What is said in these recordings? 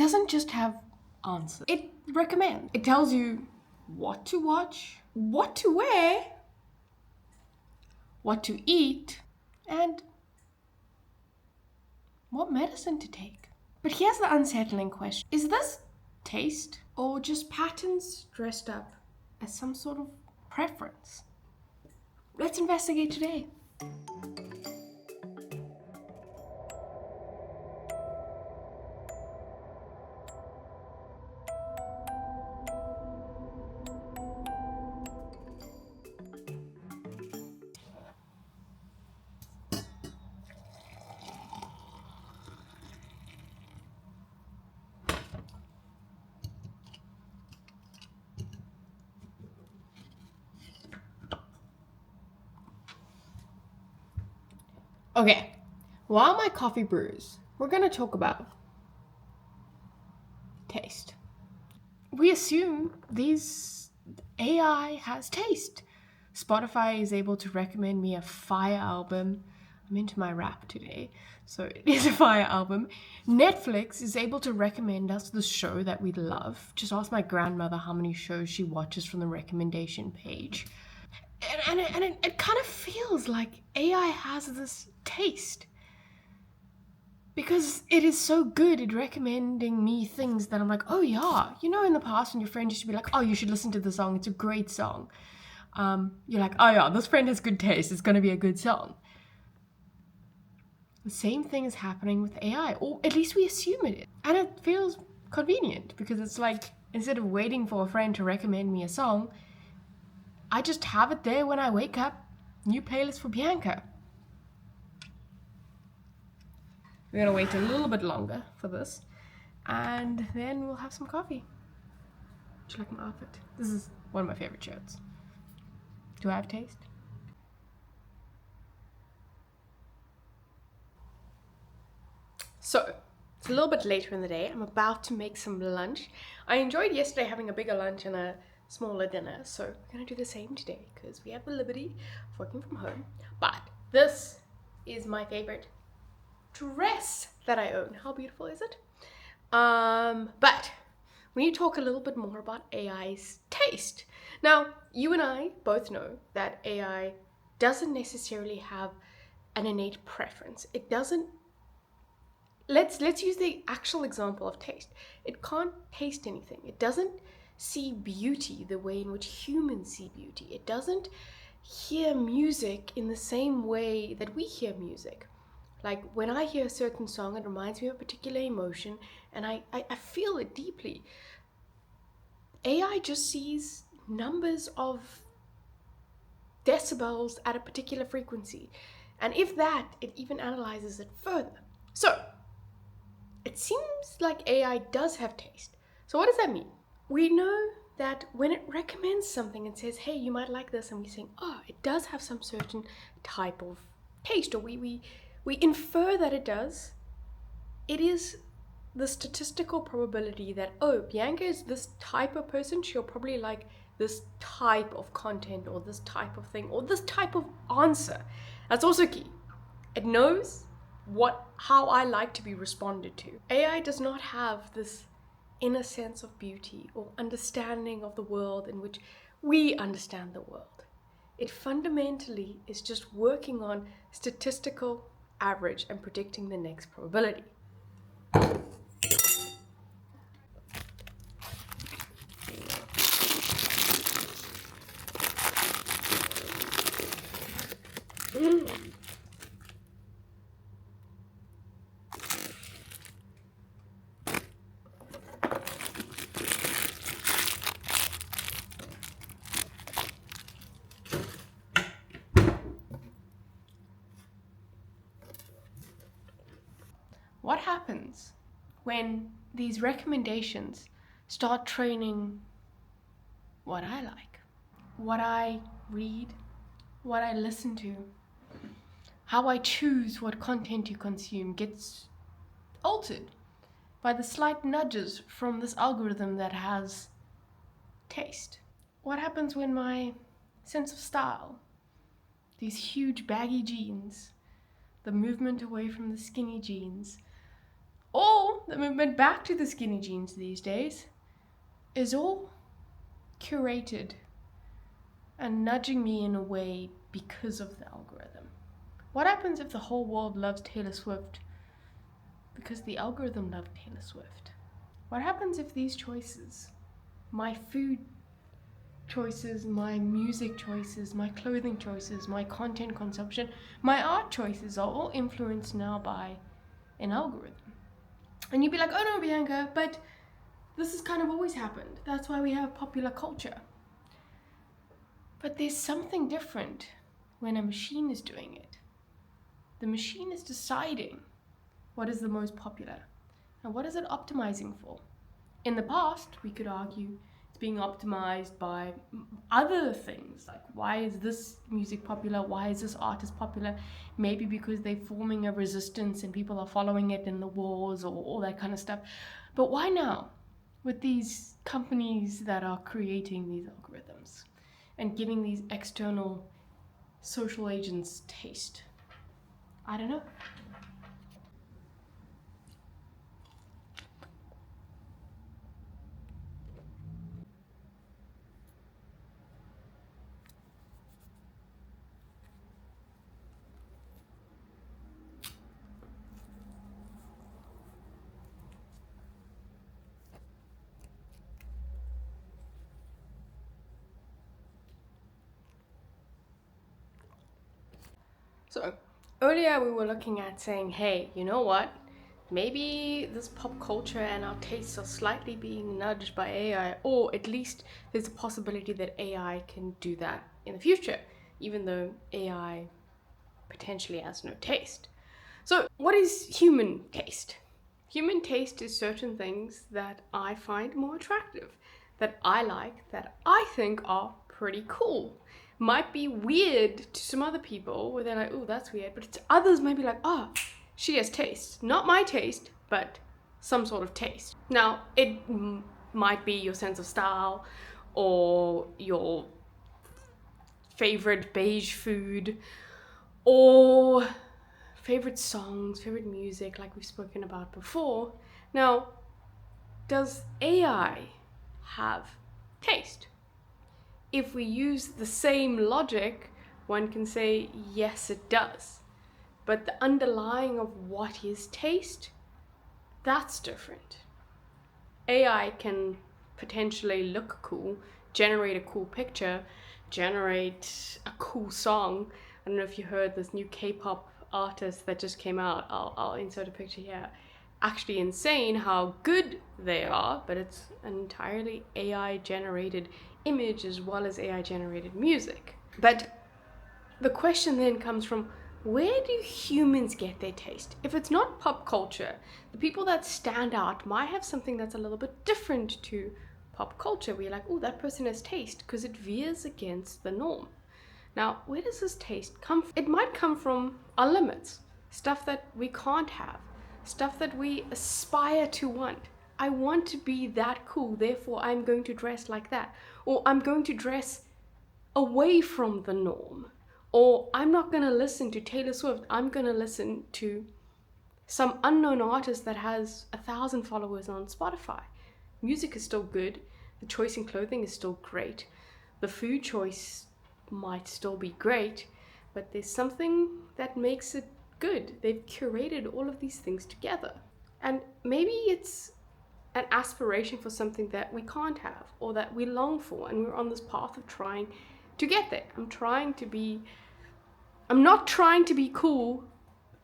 doesn't just have answers. It recommends. It tells you what to watch, what to wear, what to eat, and what medicine to take. But here's the unsettling question. Is this taste or just patterns dressed up as some sort of preference? Let's investigate today. Okay, while my coffee brews, we're going to talk about taste. We assume these AI has taste. Spotify is able to recommend me a fire album. I'm into my rap today, so it is a fire album. Netflix is able to recommend us the show that we love. Just ask my grandmother how many shows she watches from the recommendation page. And it kind of feels like AI has this taste. Because it is so good at recommending me things that I'm like, oh yeah. You know, in the past when your friend used to be like, oh, you should listen to the song. It's a great song. You're like, oh yeah, this friend has good taste. It's going to be a good song. The same thing is happening with AI, or at least we assume it is. And it feels convenient because it's like, instead of waiting for a friend to recommend me a song, I just have it there when I wake up. New playlist for Bianca. We're gonna wait a little bit longer for this, and then we'll have some coffee. Do you like my outfit? This is one of my favorite shirts. Do I have taste? So, it's a little bit later in the day. I'm about to make some lunch. I enjoyed yesterday having a bigger lunch and a smaller dinner, so we're gonna do the same today because we have the liberty of working from home. But this is my favorite dress that I own. How beautiful is it? But we need to talk a little bit more about AI's taste. Now, you and I both know that AI doesn't necessarily have an innate preference. It doesn't. Let's use the actual example of taste. It can't taste anything. It doesn't see beauty the way in which humans see beauty. It doesn't hear music in the same way that we hear music. Like when I hear a certain song, it reminds me of a particular emotion and I feel it deeply. AI just sees numbers of decibels at a particular frequency. And if that, it even analyzes it further. So it seems like AI does have taste. So what does that mean? We know that when it recommends something and says, hey, you might like this, and we think, oh, it does have some certain type of taste, or we infer that it does, it is the statistical probability that, oh, Bianca is this type of person, she'll probably like this type of content or this type of thing or this type of answer. That's also key. It knows how I like to be responded to. AI does not have this inner sense of beauty or understanding of the world in which we understand the world. It fundamentally is just working on statistical average and predicting the next probability. What happens when these recommendations start training what I like, what I read, what I listen to, how I choose what content to consume gets altered by the slight nudges from this algorithm that has taste? What happens when my sense of style, these huge baggy jeans, the movement away from the skinny jeans, All the movement back to the skinny jeans these days is all curated and nudging me in a way because of the algorithm. What happens if the whole world loves Taylor Swift because the algorithm loved Taylor Swift? What happens if these choices, my food choices, my music choices, my clothing choices, my content consumption, my art choices are all influenced now by an algorithm? And you'd be like, oh no, Bianca, but this has kind of always happened. That's why we have popular culture. But there's something different when a machine is doing it. The machine is deciding what is the most popular and what is it optimizing for. In the past, we could argue it's being optimized by other things, like why is this music popular, why is this artist popular, maybe because they're forming a resistance and people are following it in the wars or all that kind of stuff. But why now, with these companies that are creating these algorithms and giving these external social agents taste? I don't know. So earlier we were looking at saying, hey, you know what? Maybe this pop culture and our tastes are slightly being nudged by AI, or at least there's a possibility that AI can do that in the future, even though AI potentially has no taste. So, what is human taste? Human taste is certain things that I find more attractive, that I like, that I think are pretty cool. Might be weird to some other people where they're like, oh, that's weird, but to others might be like, ah, oh, she has taste. Not my taste, but some sort of taste. Now, it might be your sense of style or your favorite beige food or favorite songs, favorite music, like we've spoken about before. Now, does AI have taste? If we use the same logic, one can say yes, it does. But the underlying of what is taste, that's different. AI can potentially look cool, generate a cool picture, generate a cool song. I don't know if you heard this new K-pop artist that just came out. I'll insert a picture here. Actually insane how good they are, but it's an entirely AI generated image as well as AI generated music. But the question then comes from, where do humans get their taste? If it's not pop culture, the people that stand out might have something that's a little bit different to pop culture, where you're like, oh, that person has taste, because it veers against the norm. Now, where does this taste come from? It might come from our limits, stuff that we can't have, stuff that we aspire to want. I want to be that cool, therefore I'm going to dress like that. Or I'm going to dress away from the norm. Or I'm not going to listen to Taylor Swift, I'm going to listen to some unknown artist that has 1,000 followers on Spotify. Music is still good, the choice in clothing is still great, the food choice might still be great, but there's something that makes it good. They've curated all of these things together. And maybe it's an aspiration for something that we can't have or that we long for, and we're on this path of trying to get there. I'm not trying to be cool,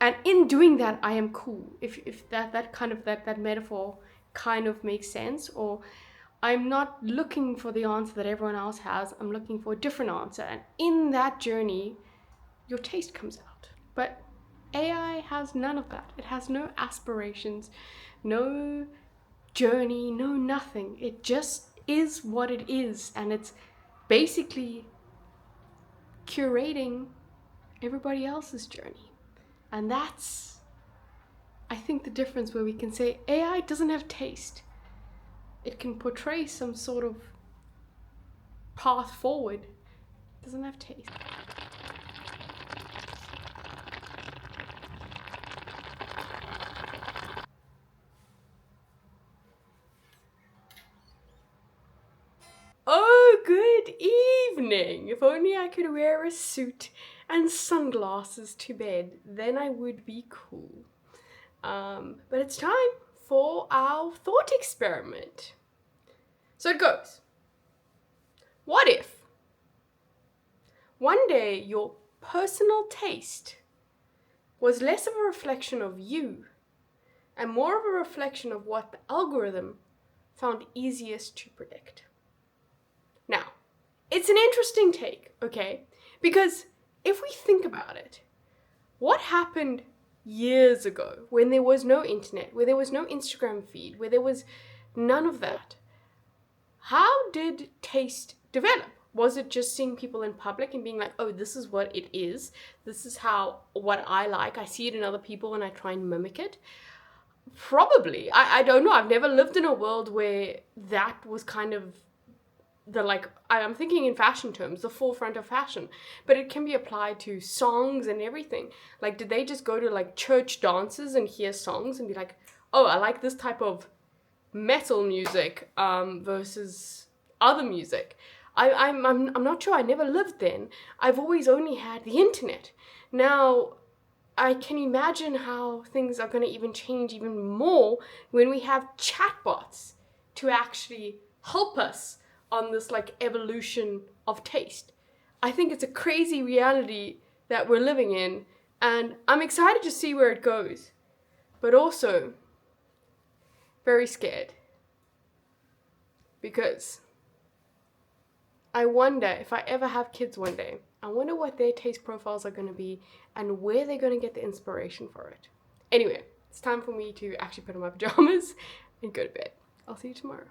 and in doing that I am cool, if that kind of that metaphor kind of makes sense. Or I'm not looking for the answer that everyone else has, I'm looking for a different answer, and in that journey your taste comes out. But AI has none of that. It has no aspirations, no journey, no nothing. It just is what it is, and it's basically curating everybody else's journey. And that's, I think, the difference where we can say AI doesn't have taste. It can portray some sort of path forward. It doesn't have taste. evening. If only I could wear a suit and sunglasses to bed, then I would be cool. But it's time for our thought experiment. So it goes. What if one day your personal taste was less of a reflection of you and more of a reflection of what the algorithm found easiest to predict? Now, it's an interesting take, okay? Because if we think about it, what happened years ago when there was no internet, where there was no Instagram feed, where there was none of that? How did taste develop? Was it just seeing people in public and being like, oh, this is what it is. This is what I like. I see it in other people and I try and mimic it. Probably. I don't know. I've never lived in a world where that was kind of I'm thinking in fashion terms, the forefront of fashion, but it can be applied to songs and everything. Like, did they just go to like church dances and hear songs and be like, oh, I like this type of metal music versus other music? I'm not sure. I never lived then. I've always only had the internet. Now I can imagine how things are going to even change even more when we have chatbots to actually help us on this like evolution of taste. I think it's a crazy reality that we're living in, and I'm excited to see where it goes, but also very scared, because I wonder if I ever have kids one day, I wonder what their taste profiles are going to be and where they're going to get the inspiration for it. Anyway, it's time for me to actually put on my pajamas and go to bed. I'll see you tomorrow.